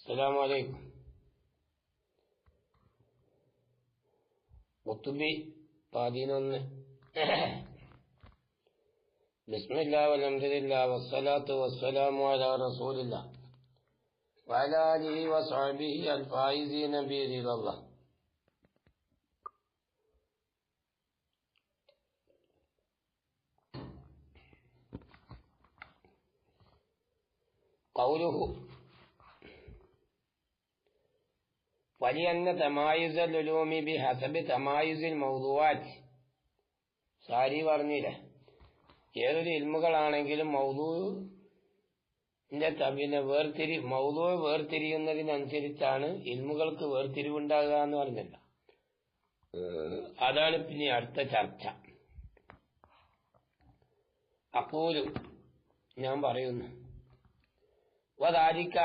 السلام عليكم. قطبي قادين بسم الله والحمد لله والصلاة والسلام على رسول الله وعلى آله وصحبه الفائزين برضا الله. قوله ولأن تمايز العلوم بحسب تمايز الموضوعات. സാരി പറഞ്ഞില്ലേ, ഏതൊരു ഇൽമുകളാണെങ്കിലും മൗദൂ വേർതിരിയുന്നതിനനുസരിച്ചാണ് ഇൽമുകൾക്ക് വേർതിരിവുണ്ടാകുക എന്ന് പറഞ്ഞില്ല. അതാണ് പിന്നെ അടുത്ത ചർച്ച. അപ്പോലും ഞാൻ പറയുന്നു, വദാലിക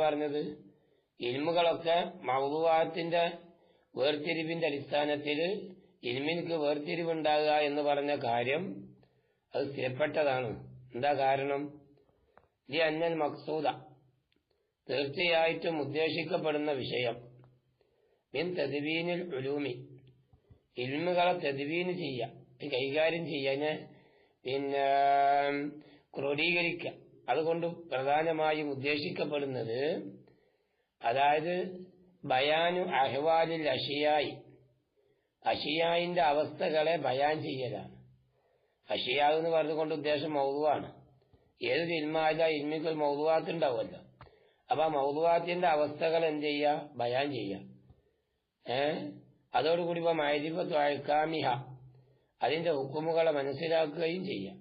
പറഞ്ഞത് ഇൽമുകളൊക്കെ മൗദൂഅത്തിന്റെ വേർതിരിവിന്റെ അടിസ്ഥാനത്തിൽ ഇൽമിന് വേർതിരിവുണ്ടാകുക എന്ന് പറഞ്ഞ കാര്യം അത് സ്ഥിരപ്പെട്ടതാണ്. എന്താ കാരണം? ലി അന്നൽ മഖ്സൂദ, തീർച്ചയായിട്ടും ഉദ്ദേശിക്കപ്പെടുന്ന വിഷയം, മിൻ തദ്വീനിൽ ഉലൂമി, ഇൽമുകളെ തദ്വീൻ ചെയ്യുക, കൈകാര്യം ചെയ്യാന്, പിന്നെ ക്രോഡീകരിക്കുക. അതുകൊണ്ട് പ്രധാനമായും ഉദ്ദേശിക്കപ്പെടുന്നത്, അതായത് ബയാനു അഹ്വാലിൽ അഷിയായി, അഷിയായിന്റെ അവസ്ഥകളെ ബയാൻ ചെയ്യലാണ്. അഷിയാവ് എന്ന് പറഞ്ഞുകൊണ്ട് ഉദ്ദേശം മൗദൂആണ്. ഏതൊരു ഇൽമായാലും ഇൽമിക്ക് ഒരു മൗദൂആത്ത് ഉണ്ടാവുമല്ലോ. അപ്പൊ ആ മൗദൂആത്തിന്റെ അവസ്ഥകൾ എന്ത് ചെയ്യുക? ബയാൻ ചെയ്യുക. അതോടുകൂടി ഇപ്പൊ മഅരിഫത്തു അഹ്കാമിഹ, അതിന്റെ ഹുക്കുമുകളെ മനസ്സിലാക്കുകയും ചെയ്യാം.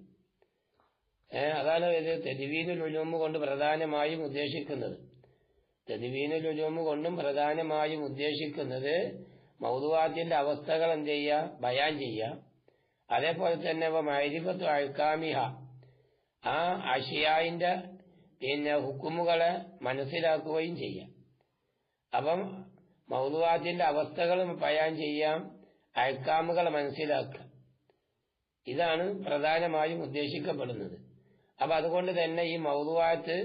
അതാണ് ഇത് തദ്വീനുൽ ഉലൂം കൊണ്ട് പ്രധാനമായും ഉദ്ദേശിക്കുന്നത്. തദ്വീനുൽ ഉലൂം കൊണ്ടും പ്രധാനമായും ഉദ്ദേശിക്കുന്നത് മൗദൂഅത്തിന്റെ അവസ്ഥകൾ എന്ത് ചെയ്യുക? ബയാൻ ചെയ്യുക. അതേപോലെ തന്നെ മഅരിഫത്തു അഹ്കാമിഹ, ആ അഷിയായിന്റെ പിന്നെ ഹുക്കുമുകളെ മനസ്സിലാക്കുകയും ചെയ്യാം. അപ്പം മൗദൂഅത്തിന്റെ അവസ്ഥകൾ ബയാൻ ചെയ്യാം, അഹ്കാമുകളെ മനസ്സിലാക്കുക. ഇതാണ് പ്രധാനമായും ഉദ്ദേശിക്കപ്പെടുന്നത്. അപ്പൊ അതുകൊണ്ട് തന്നെ ഈ മൗദൂഅത്ത്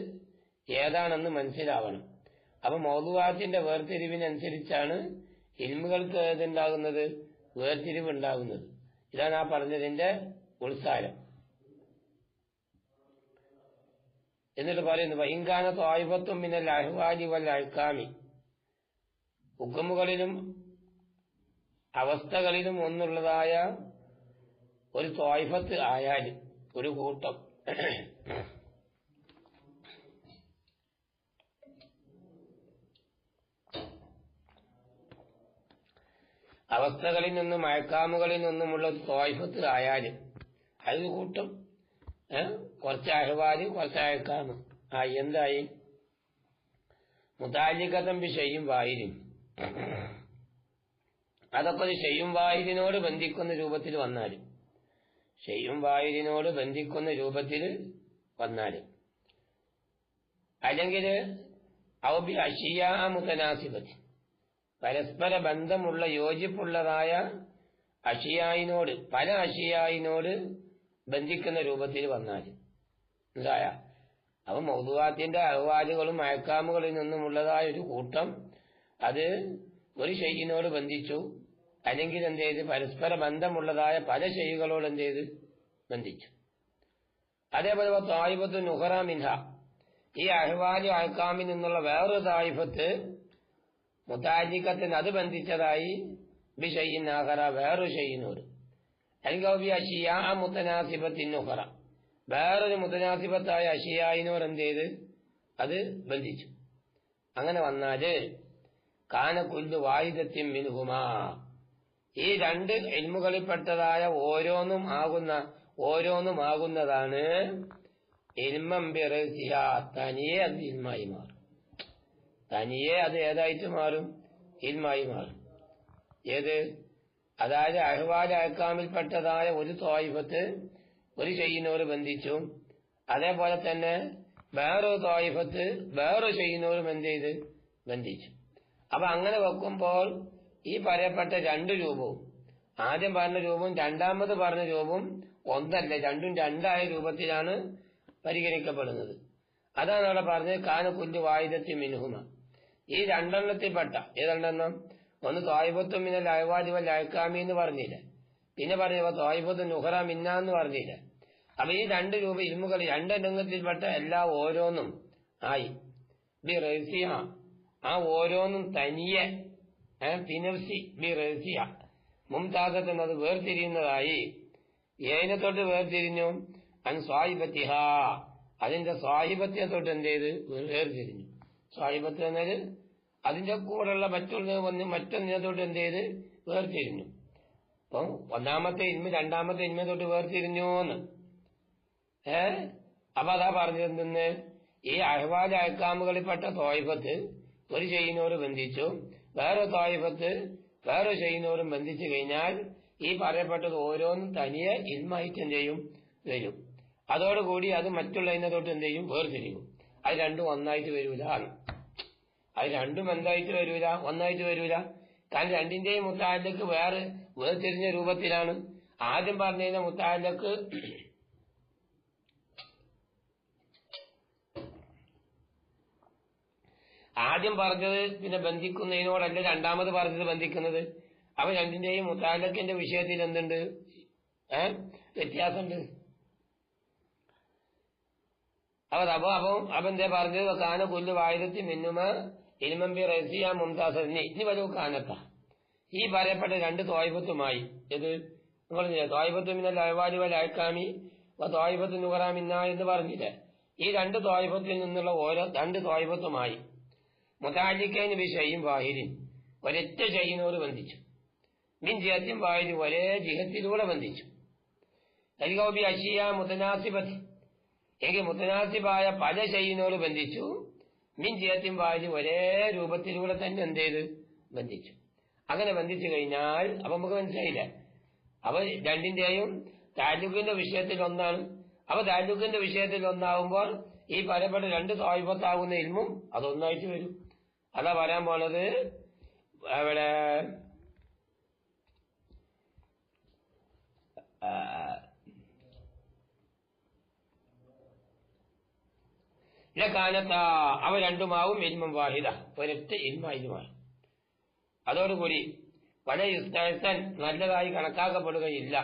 ഏതാണെന്ന് മനസ്സിലാവണം. അപ്പൊ മൗദൂഅത്തിന്റെ വേർതിരിവിനനുസരിച്ചാണ് ഇൽമുകൾക്ക് ഏതുണ്ടാകുന്നത്? വേർതിരിവുണ്ടാകുന്നത്. ഇതാണ് ആ പറഞ്ഞതിന്റെ ഉൾസാരം. എന്നിട്ട് പറയുന്നു, വഇൻകാന ത്വായിഫത്തും മിനൽ അഹ്വാലി വൽ അഹ്കാമി, ഹുക്കുമുകളിലും അവസ്ഥകളിലും ഒന്നുള്ളതായ ഒരു ത്വായിഫത്ത് ആയാലും, ഒരു കൂട്ടം, അവസ്ഥകളിൽ നിന്നും അഹ്കാമുകളിൽ നിന്നുമുള്ള ഒരു ത്വായിഫത്ത് ആയാലും, അതൊരു കൂട്ടം, കുറച്ച് അഹ്വാല് കുറച്ച് അഹ്കാമ്. എന്തായി? മുതാലിഖതൻ ബി ഷൈഇൻ വാഹിദിൻ, അതൊക്കെ ഒരു ഷൈഉൻ വാഹിദിനോട് ബന്ധിക്കുന്ന രൂപത്തിൽ വന്നാലും, ഷൈഉൻ വാഹിദിനോട് ബന്ധിക്കുന്ന രൂപത്തിൽ വന്നാലും, അല്ലെങ്കിൽ ഔ ബി അഷിയാ മുതനാസിബത്ത്, പരസ്പര ബന്ധമുള്ള യോജിപ്പുള്ളതായ അഷിയായിനോട്, പല അഷിയായിനോട് ബന്ധിക്കുന്ന രൂപത്തിൽ വന്നാൽ എന്തായ, അപ്പൊ മൗദൂഅത്തിന്റെ അഹ്വാലുകളും അഹ്കാമുകളിൽ നിന്നുമുള്ളതായ ഒരു കൂട്ടം അത് ഒരു ഷൈഇനോട് ബന്ധിച്ചു, അല്ലെങ്കിൽ എന്ത് ചെയ്ത് പരസ്പര ബന്ധമുള്ളതായ പല ഷൈകളോട് എന്ത് ചെയ്ത് ബന്ധിച്ചു. അതേപോലെ ത്വായിഫത്തു നുഹറ മിൻഹ, ഈ അഹ്വാലി അഹ്കാമിൽ നിന്നുള്ള വേറൊരു ത്വായിഫത്ത് മുതാലിഖത്തിന് അത് ബന്ധിച്ചതായി ബി ഷൈഇൻ ആഖറ, വേറൊരു ഷൈഇനോട്, അല്ലെങ്കിൽ ബി അഷിയാ മുതനാസിബത്തിൻ നുഹറ, വേറൊരു മുതനാസിബത്തായ അഷിയായിനോട് എന്ത് ചെയ്ത് അത് ബന്ധിച്ചു. അങ്ങനെ വന്നാല് കാന കുല്ലു വാഹിദത്തിൻ മിൻഹുമാ, ഈ രണ്ട് ഇൽമുകളിൽപ്പെട്ടതായ ഓരോന്നുമാകുന്നതാണ് ഇൽമൻ ബിറസിഹാ, തനിയെ അത് ഇൽമായി മാറും. തനിയെ അത് ഏതായിട്ട് മാറും? ഇൽമായി മാറും. ഏത്? അതായത് അഹ്വാൽ അഹ്കാമിൽപ്പെട്ടതായ ഒരു ത്വായിഫത്ത് ഒരു ഷൈഇനോട് ബന്ധിച്ചു, അതേപോലെ തന്നെ വേറൊരു ത്വായിഫത്ത് വേറൊരു ഷൈഇനോടും എന്ത് ചെയ്ത് ബന്ധിച്ചു. അപ്പൊ അങ്ങനെ വെക്കുമ്പോൾ ഈ പറയപ്പെട്ട രണ്ട് രൂപവും, ആദ്യം പറഞ്ഞ രൂപവും രണ്ടാമത് പറഞ്ഞ രൂപവും ഒന്നല്ല, രണ്ടും രണ്ടായ രൂപത്തിലാണ് പരിഗണിക്കപ്പെടുന്നത്. അതാണ് അവിടെ പറഞ്ഞത് കാന കുല്ലു വാഹിദത്തി മിൻഹുമ. ഈ രണ്ടെണ്ണത്തിൽപ്പെട്ട ഏതെണ്ണം? ഒന്ന് ത്വായിബത്തു മിനൽ അഹ്വാലി വൽ അഹ്കാമി എന്ന് പറഞ്ഞില്ല, പിന്നെ പറഞ്ഞ ത്വായിബത്തു നുഹറ മിന്ന എന്ന് പറഞ്ഞില്ല. അപ്പൊ ഈ 2 രൂപ ഇൽമുകൾ രണ്ടെണ്ണത്തിൽപ്പെട്ട എല്ലാ ഓരോന്നും ആയി ബി റസിയ, ആ ഓരോന്നും തനിയെ ഫിനഫ്സി ബി റസിയ മുംതാസത്ത് എന്നത് വേർതിരിയുന്നതായി. ഏതിനെ തൊട്ട് വേർതിരിഞ്ഞു? അൻ സ്വാഹിബത്തിഹ, അതിന്റെ സ്വാഹിബത്തിനെ തൊട്ട് എന്ത് ചെയ്ത് വേർതിരിഞ്ഞു. സ്വാഹിബത്ത് എന്നത് അതിന്റെ കൂടെയുള്ള മറ്റൊന്നിനെ തൊട്ട് എന്ത് ചെയ്ത് വേർതിരിഞ്ഞു. അപ്പം ഒന്നാമത്തെ ഇൽമ രണ്ടാമത്തെ ഇൽമ തൊട്ട് വേർതിരിഞ്ഞു എന്ന്. അപ്പൊ അതാ പറഞ്ഞിരുന്ന് ഈ അഹ്വാൽ അഹ്കാമുകളിൽപ്പെട്ട ത്വായിഫത്ത് ഒരു ചെയ്യുന്നവര് ബന്ധിച്ചു, വേറെ ത്വായിഫത്ത് വേറെ ചെയ്യുന്നവരും ബന്ധിച്ചു കഴിഞ്ഞാൽ ഈ പറയപ്പെട്ടത് ഓരോന്നും തനിയെ ഇൽമായിട്ട് എന്ത് ചെയ്യും വരും. അതോടുകൂടി അത് മറ്റുള്ളതിനെ തൊട്ട് എന്ത് ചെയ്യും വേർതിരിയും. അത് രണ്ടും ഒന്നായിട്ട് വരൂല. അത് രണ്ടും എന്തായിട്ട് വരൂല? ഒന്നായിട്ട് വരൂല. കാരണം രണ്ടിന്റെയും മുത്താലിക്ക് വേർതിരിഞ്ഞ രൂപത്തിലാണ്. ആദ്യം പറഞ്ഞ മുത്താലിക്ക് ആദ്യം പറഞ്ഞത് പിന്നെ ബന്ധിക്കുന്നതിനോടല്ല രണ്ടാമത് പറഞ്ഞത് ബന്ധിക്കുന്നത്. അപ്പൊ രണ്ടിന്റെയും മുത്താലക്കിന്റെ വിഷയത്തിൽ എന്തുണ്ട്? വ്യത്യാസമുണ്ട്. അപ്പൊ എന്താ പറഞ്ഞത്? കാന കുല്ലു വാഹിദത്തി മിന്നുമ ഇൽമംബി റസിയ മുംതാസി. ഇനി വരൂ കാനത്ത ഈ പറയപ്പെട്ട 2 ത്വായിഫത്തുമായി. ഇത് നിങ്ങൾ ത്വായിഫത്തു മിനൽ അഹ്വാലി വൽ അഹ്കാമി ത്വായിഫത്തു നുഹറ മിന്ന എന്ന് പറഞ്ഞില്ലേ? ഈ 2 ത്വായിഫത്തിൽ നിന്നുള്ള ഓരോ 2 ത്വായിഫത്തുമായി മുതഅല്ലിഖൈന ബിശൈഇൻ വാഹിദിൻ, ഒരൊറ്റ ഷൈഇനോട് ബന്ധിച്ചു. മിൻ ജിഹത്തിൻ വാഹിദ്, ഒരേ ജിഹത്തിലൂടെ ബന്ധിച്ചു. ബി അശിയ മുതനാസിബത്ത്, എങ്കിൽ മുതനാസിബായ പല ഷൈഇനോട് ബന്ധിച്ചു. മിൻ ജിഹത്തിൻ വാഹിദ്, ഒരേ രൂപത്തിലൂടെ തന്നെ എന്ത് ചെയ്ത് ബന്ധിച്ചു. അങ്ങനെ ബന്ധിച്ചു കഴിഞ്ഞാൽ അപ്പൊ നമുക്ക് മനസ്സിലായില്ല. അപ്പൊ രണ്ടിന്റെയും താലൂക്കിന്റെ വിഷയത്തിൽ ഒന്നാണ്. അപ്പൊ താലൂക്കിന്റെ വിഷയത്തിൽ ഒന്നാവുമ്പോൾ ഈ പറയപ്പെട്ട 2 ത്വായിഫത്താകുന്ന ഇൽമും അതൊന്നായിട്ട് വരും. അതാ പറയാൻ പോണത്. അവിടെ കാനത്ത അവ രണ്ടുമാവും ഇൽമും വാഹിദ, ഒരൊറ്റ ഇൽമായി മാറും. അതോടുകൂടി പല യുസ്തഹസൻ നല്ലതായി കണക്കാക്കപ്പെടുകയില്ല.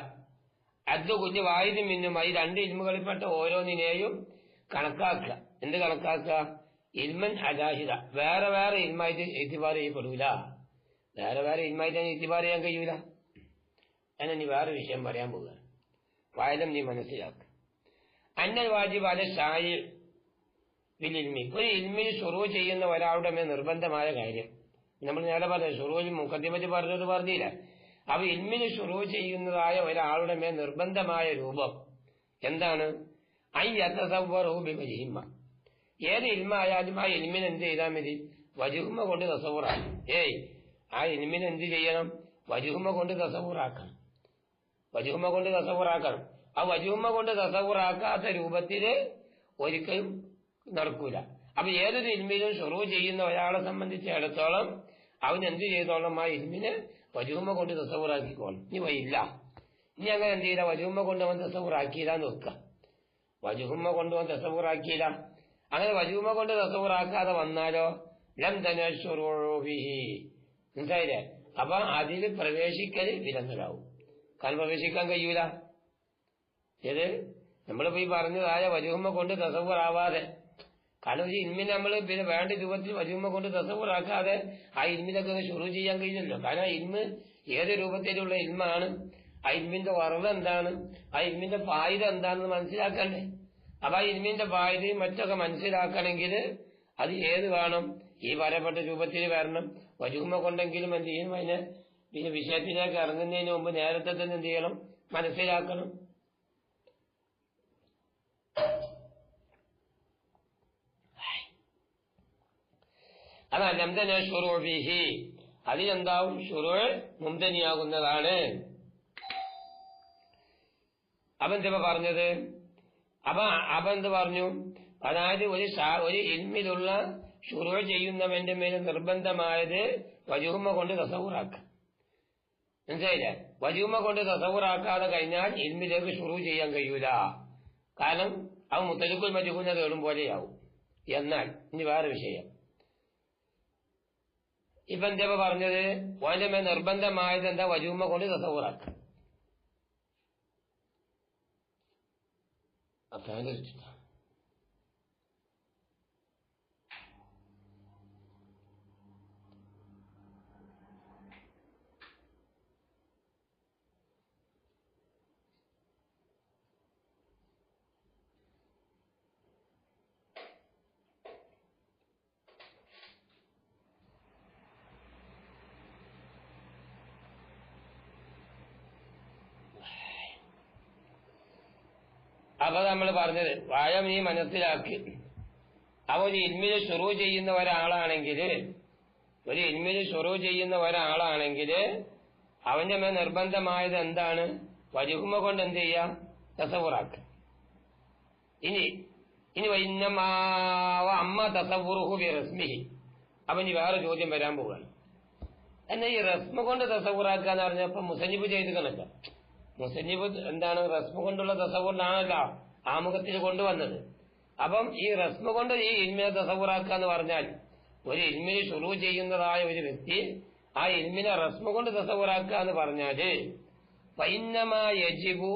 അത് കുഞ്ഞു വാഹിദും മിന്നും ഈ 2 ഇൽമുകളിൽപ്പെട്ട ഓരോന്നിനെയും കണക്കാക്കുക. എന്ത് കണക്കാക്കുക? ഇൽമൻ അജാഹിദ, വേറെ വേറെ ഇൽമായിട്ട് എത്തിബാർ ചെയ്യപ്പെടൂല. വേറെ വേറെ ഇൽമായിട്ട് എത്തിബാർ ചെയ്യാൻ കഴിയൂല. ഞാൻ ഇനി വേറെ വിഷയം പറയാൻ പോവുക. വായനം നീ മനസ്സിലാക്കുക. അന്നൽ വാജിബ് അല ഷായി ബിൽ ഇൽമി, ഒരു ഇൽമിൽ ശുറൂ ചെയ്യുന്ന ഒരാളുടെ മേൽ നിർബന്ധമായ കാര്യം നമ്മൾ നേരെ പറഞ്ഞു. ഷുറൂൽ മുഖദ്ദിമത്ത് പറഞ്ഞില്ല. അപ്പൊ ഇൽമിന് ശുറൂ ചെയ്യുന്നതായ ഒരാളുടെ മേൽ നിർബന്ധമായ രൂപം എന്താണ്? ഐ ഏത് ഇൽമായാലും ആ ഇൽമിന് എന്ത് ചെയ്താൽ മതി? വജുഹുമ കൊണ്ട് തസവൂറാക്കണം. ആ ഇൽമിന് എന്ത് ചെയ്യണം? വജുഹുമ കൊണ്ട് തസവൂറാക്കണം. വജുഹുമ കൊണ്ട് തസവൂറാക്കണം. ആ വജുഹുമ കൊണ്ട് തസവൂറാക്കാത്ത രൂപത്തില് ഒരിക്കലും നടക്കൂല. അപ്പൊ ഏതൊരു ഇൽമിലും ശുറൂ ചെയ്യുന്ന ഒരാളെ സംബന്ധിച്ചിടത്തോളം അവൻ എന്ത് ചെയ്തോളം? ആ ഇൽമിന് വജുഹുമ കൊണ്ട് തസവൂറാക്കിക്കോളും. ഇനി വയില്ല, ഇനി അങ്ങനെ എന്ത് ചെയ്ത വജുഹുമ കൊണ്ട് അവൻ തസവൂറാക്കിയില്ലാന്ന് വെക്കുക. വജുഹുമ കൊണ്ട് അവൻ തസവൂറാക്കിയില്ല. അങ്ങനെ വജുഹുമ കൊണ്ട് തസവൂറാക്കാതെ വന്നാലോ ലം തനശുറൂബിഹി, മനസ്സിലായില്ലേ? അപ്പൊ അതിൽ പ്രവേശിക്കൽ വിലങ്ങലാവും. കാരണം പ്രവേശിക്കാൻ കഴിയൂല. ഏത് നമ്മളിപ്പോ ഈ പറഞ്ഞതായ വജുഹുമ കൊണ്ട് തസവൂറാവാതെ, കാരണം ഒരു ഇൽമിനെ നമ്മൾ പിന്നെ വേണ്ട രൂപത്തിൽ വജുഹുമ കൊണ്ട് തസവൂറാക്കാതെ ആ ഇൽമിനൊക്കെ ശുറൂ ചെയ്യാൻ കഴിയില്ലല്ലോ. കാരണം ആ ഇൽമ് ഏത് രൂപത്തിലുള്ള ഇൽമാണ്, ആ ഇൽമിന്റെ വറവ് എന്താണ്, ആ ഇൽമിന്റെ ഫായിദ എന്താണെന്ന് മനസ്സിലാക്കണ്ടേ? അപ്പൊ ആ ഇൽമിന്റെ ഫായിദയും മറ്റൊക്കെ മനസ്സിലാക്കണമെങ്കിൽ അത് ഏത് വേണം? ഈ പറയപ്പെട്ട രൂപത്തിൽ വരണം. വജുഹുമ കൊണ്ടെങ്കിലും എന്ത് ചെയ്യണം? അതിനെ പിന്നെ വിഷയത്തിലേക്ക് ഇറങ്ങുന്നതിന് മുമ്പ് നേരത്തെ തന്നെ എന്ത് ചെയ്യണം? മനസ്സിലാക്കണം. അതാണ് ലംദന ശുറൂബിഹി, അതിനെന്താവും? ശുറൂ മുംതനിയാകുന്നതാണ്. അപ്പെന്താ പറഞ്ഞത്? അപ്പൊ എന്ത് പറഞ്ഞു? അതായത് ഒരു ഇൽമിലുള്ള ശുറൂ ചെയ്യുന്നവന്റെ മേലെ നിർബന്ധമായത് വജുഹുമ കൊണ്ട് തസവൂറാക്കാം. മനസ്സിലായില്ലേ? വജുഹുമ കൊണ്ട് തസവൂറാക്കാതെ കഴിഞ്ഞാൽ ഇൽമിലേക്ക് ശുറൂ ചെയ്യാൻ കഴിയൂല. കാരണം അവൻ മുത്തലിഖുൽ മജ്ഹൂലിനെ തേടും പോലെയാവും. എന്നാൽ ഇനി വേറെ വിഷയം. ഇപ്പൊ എന്താ പറഞ്ഞത്? ഓന്റെ മേൽ നിർബന്ധമായത് എന്താ? വജൂമ കൊണ്ട് തസവ്വുറാക്കുക. അപ്പൊ നമ്മൾ പറഞ്ഞത് വാഴ നീ മനസ്സിലാക്കി. അവ ഒരു ഇൽമിന് ശുറൂ ചെയ്യുന്ന ഒരാളാണെങ്കിൽ അവന്റെ മേൽ നിർബന്ധമായത് എന്താണ്? വജുഹുമ കൊണ്ട് എന്ത് ചെയ്യാം? തസവ്വുറാക്കുക. ഇനി അമ്മ തസവ്വുറുഹു ബി റസ്മിഹി. അപ്പൊ ഇനി വേറെ ചോദ്യം വരാൻ പോവുകയാണ്. എന്നാൽ ഈ റസ്മ കൊണ്ട് തസവ്വുറാക്കുക എന്ന് പറഞ്ഞപ്പോ മുസന്നിഫ് ചെയ്ത് കണക്ക. മുസന്നിഫ് എന്താണ്? റസ്മ കൊണ്ടുള്ള തസവ്വുറിനാണല്ലോ ആമുഖത്തിൽ കൊണ്ടുവന്നത്. അപ്പം ഈ റസ്മ കൊണ്ട് ഈ ഇൽമിനെ തസവ്വുറാക്കുക എന്ന് പറഞ്ഞാൽ ഒരു ഇൽമിന് ശുറൂ ചെയ്യുന്നതായ ഒരു വ്യക്തി ആ ഇൽമിനെ റസ്മ കൊണ്ട് തസവ്വുറാക്കുക എന്ന് പറഞ്ഞാല് ഫൈന്നമാ യജിബു,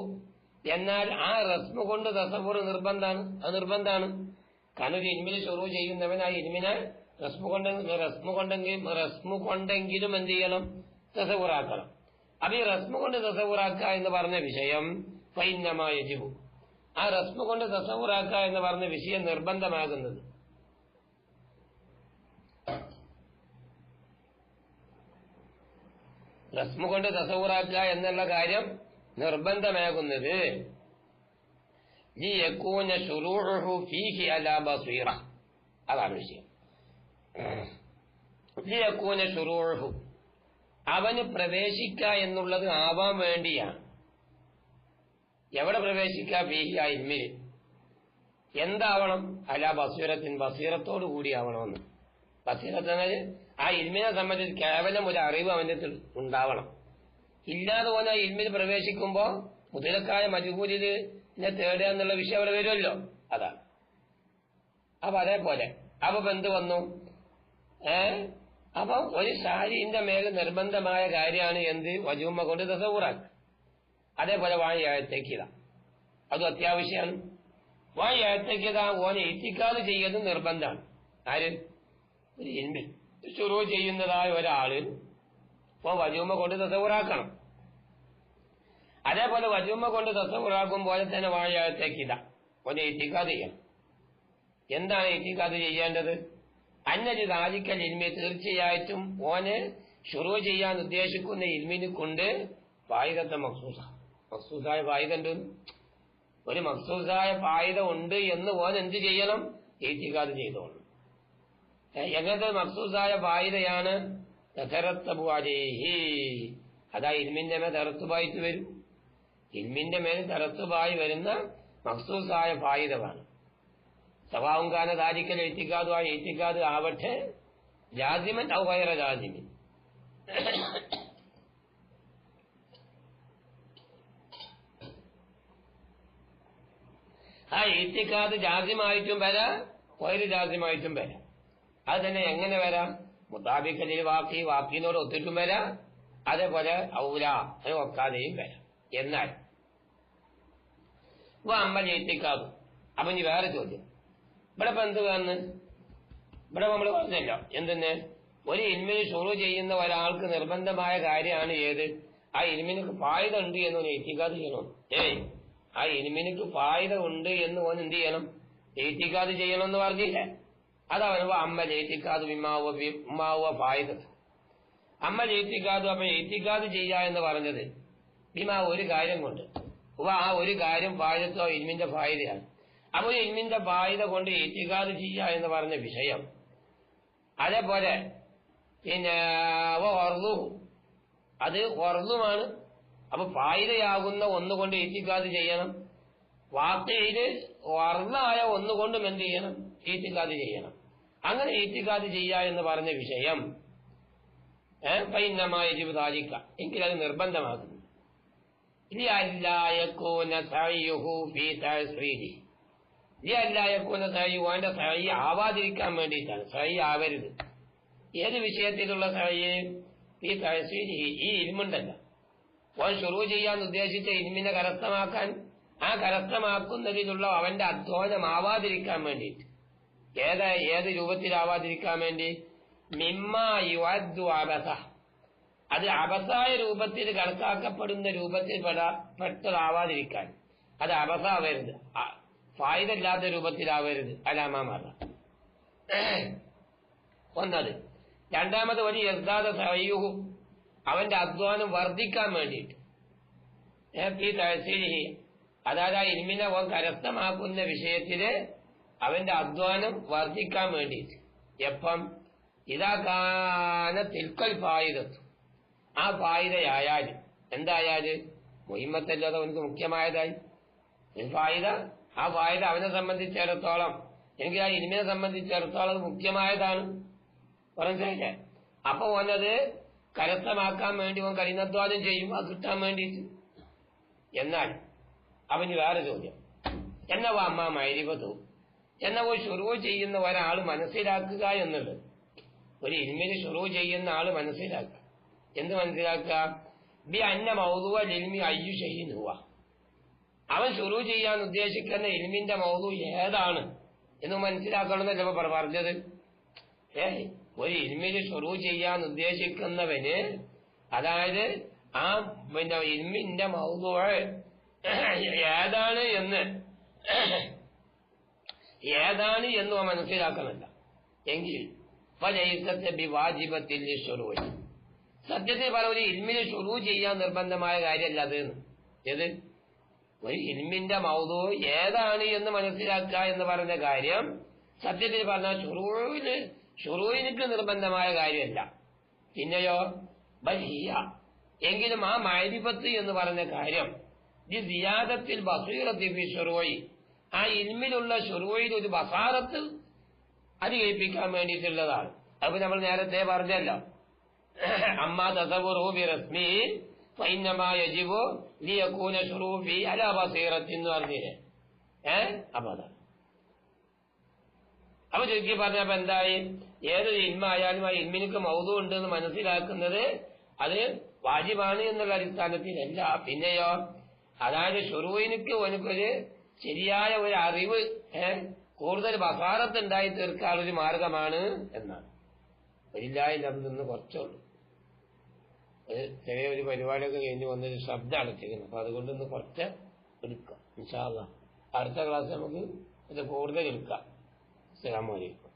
എന്നാൽ ആ റസ്മ കൊണ്ട് തസവ്വുർ നിർബന്ധാണ്. കാരണം ഒരു ഇൽമിന് ശുറൂ ചെയ്യുന്നവൻ ആ ഇൽമിനെ റസ്മ കൊണ്ടെങ്കിലും എന്ത് ചെയ്യണം? തസവ്വുറാക്കണം. അപ്പൊ ഈ റസ്മ കൊണ്ട് തസവ്വുറാക്കുക എന്ന് പറഞ്ഞ വിഷയം ഫൈന്നമാ യജിബു, ആ റസ്മ കൊണ്ട് തസവ്വുറാക്കുക എന്ന് പറഞ്ഞ വിഷയം നിർബന്ധമാകുന്നത് റസ്മ കൊണ്ട് തസവ്വുറാക്കുക എന്നുള്ള കാര്യം നിർബന്ധമാകുന്നത് ലിയകൂന ശുറൂഉഹു ഫീഹി അലാ ബസീറ. അതാണ് വിഷയം. ലിയകൂന ശുറൂഉഹു, അവന് പ്രവേശിക്ക എന്നുള്ളത് ആവാൻ വേണ്ടിയാണ്. എവിടെ പ്രവേശിക്ക? ഫീഹി, ആ ഇൽമിൽ. എന്താവണം? അലാ ബസീറത്തിൻ, ബസീറത്തോടു കൂടിയാവണമെന്ന്. ബസീറത്ത് എന്നാൽ ആ ഇൽമിനെ സംബന്ധിച്ച് കേവലം ഒരു അറിവ് അവന്റെ ഉണ്ടാവണം. ഇല്ലാതെ പോലെ ആ ഇൽമിൽ പ്രവേശിക്കുമ്പോ മുതലക്കായ മജുഹൂലിനെ തേടുക എന്നുള്ള വിഷയം അവിടെ വരുമല്ലോ. അതാണ്. അപ്പൊ അതേപോലെ അപ്പൊ എന്ത് വന്നു? അപ്പൊ ഒരു ഷാരിന്റെ മേൽ നിർബന്ധമായ കാര്യമാണ് എന്ത്? വജൂമ കൊണ്ട് തസവ്വുറാക്കുക. അതേപോലെ വാഴിയാഴത്തേക്കിത, അതും അത്യാവശ്യമാണ്. വാഴിയാഴത്തേക്കിത ഓനെ ഇത്തിക്കാത് ചെയ്യുന്നത് നിർബന്ധമാണ്. ആര്? ഒരു ഇൽമിൽ ശുറൂ ചെയ്യുന്നതായ ഒരാള് വജൂമ കൊണ്ട് തസവ്വുറാക്കണം. അതേപോലെ വജൂമ കൊണ്ട് തസവ്വുറാക്കും പോലെ തന്നെ വാഴിയാഴത്തേക്കിത ഓനെ ഇത്തിക്കാത് ചെയ്യണം. എന്താണ് ഇത്തിക്കാത് ചെയ്യേണ്ടത്? അന്നൊരു താജിക്കൽ ഇൽമി, തീർച്ചയായിട്ടും ഓന് ശുറൂ ചെയ്യാൻ ഉദ്ദേശിക്കുന്ന ഇൽമിനെ കൊണ്ട് ഫായിദത്തെ മഖ്സൂസായ ഫായിദ ഉണ്ട്. ഒരു മഖ്സൂസായ ഫായിദ ഉണ്ട് എന്ന് ഓൻ എന്ത് ചെയ്യണം? ഇത്തിഖാദ് ചെയ്തോളണം. എങ്ങനത്തെ മഖ്സൂസായ ഫായിദയാണ്? തതറത്തബു അലൈഹി, അതാ ഇൽമിന്റെ മേൽ തറത്തുബായിട്ട് വരും. ഇൽമിന്റെ മേൽ തറത്തുബായി വരുന്ന മഖ്സൂസായ ഫായിദമാണ്. സവാഉൻ കാന ദാലിക്കൽ ഇത്തിഖാദു, ആ ഇത്തിഖാദ് ആവട്ടെ ജാസിമൻ ഔ ഗൈറ ജാസിമിൻ, ആ ഇത്തിഖാദ് ജാസിമായിട്ടും വരാം, ഗൈറ ജാസിമായിട്ടും വരാം. അത് തന്നെ എങ്ങനെ വരാം? മുതാബിക്കലിൽ വാക്കിനോട് ഒത്തിട്ടും വരാം, അതേപോലെ ഔല ഒക്കാതെയും വരാം. എന്നാൽ അമ്മ ഇത്തിഖാദ്. അപ്പൊ ഇനി വേറെ ചോദ്യം. ഇവിടെ ഇപ്പൊ എന്ത് വന്ന്? ഇവിടെ നമ്മൾ പറഞ്ഞല്ലോ എന്തെന്ന്? ഒരു ഇൽമിന് ശുറൂ ചെയ്യുന്ന ഒരാൾക്ക് നിർബന്ധമായ കാര്യമാണ് ഏത്? ആ ഇൽമിനക്ക് ഫായിദ ഉണ്ട് എന്ന് ഇത്തിഖാദ് ചെയ്യണം. ആ ഇൽമിനക്ക് ഫായിദ ഉണ്ട് എന്ന് ഓൻ എന്ത് ചെയ്യണം? ഇത്തിഖാദ് ചെയ്യണം എന്ന് പറഞ്ഞില്ലേ? അതവനപ്പോ അമ്മ ഇത്തിഖാദ് ഉമ്മാവ ഫായിദ. അമ്മ ഇത്തിഖാദ്. അപ്പൊ ഇത്തിഖാദ് ചെയ്യുക എന്ന് പറഞ്ഞത് ബിമാ ഒരു കാര്യം കൊണ്ട്. ആ ഒരു കാര്യം ഫായിദത്തോ ഇൽമിന്റെ ഫായിദയാണ്. അപ്പൊ ഇൽമിന്റെ ഫായിദ കൊണ്ട് ഇത്തിഖാദ് ചെയ്യുക എന്ന് പറഞ്ഞ വിഷയം. അതേപോലെ പിന്നെ അത് ഒർദുമാണ്. അപ്പൊ ഫായിദയാകുന്ന ഒന്നുകൊണ്ട് ഇത്തിഖാദ് ചെയ്യണം. വാക്കയില് വർദ്ധായ ഒന്നുകൊണ്ടും എന്ത് ചെയ്യണം? ഇത്തിഖാദ് ചെയ്യണം. അങ്ങനെ ഇത്തിഖാദ് ചെയ്യുക എന്ന് പറഞ്ഞ വിഷയം ഫൈന്നമായ ജീവിതാലിക്ക, എങ്കിലത് നിർബന്ധമാകുന്നു. ഈ അല്ലായക്കുന്ന സഹി ഓന്റെ സഹി ആവാതിരിക്കാൻ വേണ്ടിയിട്ടാണ്. സഹി ആവരുത്. ഏത് വിഷയത്തിലുള്ള സഹി? ഈ തഹസീൽ ഈ ഇൽമുണ്ടല്ല, ഓൻ ശുറൂ ചെയ്യാൻ ഉദ്ദേശിച്ച ഇൽമിനെ കരസ്ഥമാക്കാൻ, ആ കരസ്ഥമാക്കുന്നതിലുള്ള അവന്റെ അധ്വാനമാവാതിരിക്കാൻ വേണ്ടിയിട്ട്. ഏത് രൂപത്തിലാവാതിരിക്കാൻ വേണ്ടി? മിമ്മാ യുഅദ്ദു അബസ, അത് അബസായ രൂപത്തിൽ കണക്കാക്കപ്പെടുന്ന രൂപത്തിൽ പെട്ടതാവാതിരിക്കാൻ. അത് അബസാവരുത്, ഫായിദല്ലാത്ത രൂപത്തിലാവരുത്. അലാമാമാറ ഒന്നത്. രണ്ടാമത് ഒരു യസ്ദാദ സഹയുഹു, അവന്റെ അധ്വാനം വർദ്ധിക്കാൻ വേണ്ടിയിട്ട്. ഈ തഹസീലിഹി, അതായത് ആ ഇൽമിനെ ഓൻ കരസ്ഥമാക്കുന്ന വിഷയത്തില് അവന്റെ അധ്വാനം വർദ്ധിക്കാൻ വേണ്ടിയിട്ട്. എപ്പം? ഇതാക്കാന തിൽക്കൽ ഫായിദത്തു, ആ ഫായിദയായാല്, എന്തായാല്? മുഹിമ്മത്തല്ലാതെ അവനക്ക് മുഖ്യമായതായി ഒരു ഫായിദ. ആ ഫായിദ അവനെ സംബന്ധിച്ചിടത്തോളം, എനിക്ക് ആ ഇൽമിനെ സംബന്ധിച്ചിടത്തോളം മുഖ്യമായതാണ്. പറഞ്ഞില്ലേ? അപ്പൊ ഓനത് കരസ്ഥമാക്കാൻ വേണ്ടി ഓൻ കഠിനാധ്വാനം ചെയ്യും, അത് കിട്ടാൻ വേണ്ടിയിട്ട്. എന്നാൽ അവന് വേറെ ചോദ്യം, എന്നവാ അമ്മ മൈരിപതു, എന്നവോ ശുറൂ ചെയ്യുന്ന ഒരാൾ മനസ്സിലാക്കുക എന്നുള്ളത്. ഒരു ഇൽമിന് ശുറൂ ചെയ്യുന്ന ആള് മനസ്സിലാക്കുക. എന്ത് മനസ്സിലാക്കുക? ബി അന്ന മൗദൂഅ ഇൽമി അയ്യു ഷൈഇൻ ഹുവ, അവൻ ശുറൂ ചെയ്യാൻ ഉദ്ദേശിക്കുന്ന ഇൽമിന്റെ മൗദൂ ഏതാണ് എന്ന് മനസ്സിലാക്കണമെന്ന് ചിലപ്പോ പറഞ്ഞത്. ഒരു ഇൽമിന് ശുറൂ ചെയ്യാൻ ഉദ്ദേശിക്കുന്നവന്, അതായത് ആ ഇൽമിന്റെ മൗദൂ ഏതാണ് എന്ന് മനസ്സിലാക്കണമല്ല എങ്കിൽ വാജിബത്തിൽ ശുറൂ, സത്യത്തിൽ പറഞ്ഞ ഒരു ഇൽമിന് ശുറൂ ചെയ്യാൻ നിർബന്ധമായ കാര്യമല്ല അത്. ഏത്? ഒരു ഇൽമിന്റെ മൗദൂ ഏതാണ് എന്ന് മനസ്സിലാക്കുക എന്ന് പറഞ്ഞ കാര്യം സത്യത്തിൽ പറഞ്ഞാൽ ശുറൂഇനിക്ക് നിർബന്ധമായ കാര്യമല്ല. പിന്നെയോ ബൽഹിയ, എങ്കിലും ആ മഅരിഫത്ത് എന്ന് പറഞ്ഞ കാര്യം ഈ സിയാദത്തിൽ ബസീറത്തി ഫി ശുറൂഇ, ആ ഇൽമിലുള്ള ശുറൂഇൽ ഒരു ബസാറത്ത് അധികരിപ്പിക്കാൻ വേണ്ടിയിട്ടുള്ളതാണ്. അപ്പൊ നമ്മൾ നേരത്തെ പറഞ്ഞല്ലോ, അമ്മാ തസവ്വുറുഹു ബിറസ്മി ഫഇന്നമാ യജിബു ലിയകൂന ശുറൂഫി അലാ ബസീറത്തി എന്ന് പറഞ്ഞില്ലേ. അപ്പൊ ചുരുക്കി പറഞ്ഞപ്പോ എന്തായി? ഏതൊരു ഇൽമായാലും ആ ഇൽമിനിക്ക് മൗദൂ ഉണ്ട് എന്ന് മനസ്സിലാക്കുന്നത് അത് വാജിബാണ് എന്നുള്ള അടിസ്ഥാനത്തിലല്ല. പിന്നെയോ, അതായത് ശുറൂഇനിക്ക് എനിക്കൊരു ശരിയായ ഒരു അറിവ്, കൂടുതൽ ബസാറത്ത് ഉണ്ടായി തീർക്കാനൊരു മാർഗമാണ് എന്നാണ്. വലില്ലാഹിൽ ഹംദ് നിന്ന് കുറച്ചുള്ളൂ. ചെറിയൊരു പരിപാടിയൊക്കെ കഴിഞ്ഞ് വന്നൊരു ശബ്ദം അടച്ചിരിക്കുന്നു. അപ്പൊ അതുകൊണ്ട് ഇന്ന് കുറച്ച് എടുക്കാം. ഇൻഷാ അല്ലാഹ് അടുത്ത ക്ലാസ് നമുക്ക് ഇത് കൂടുതൽ എടുക്കാം. അസ്സലാമു അലൈക്കും.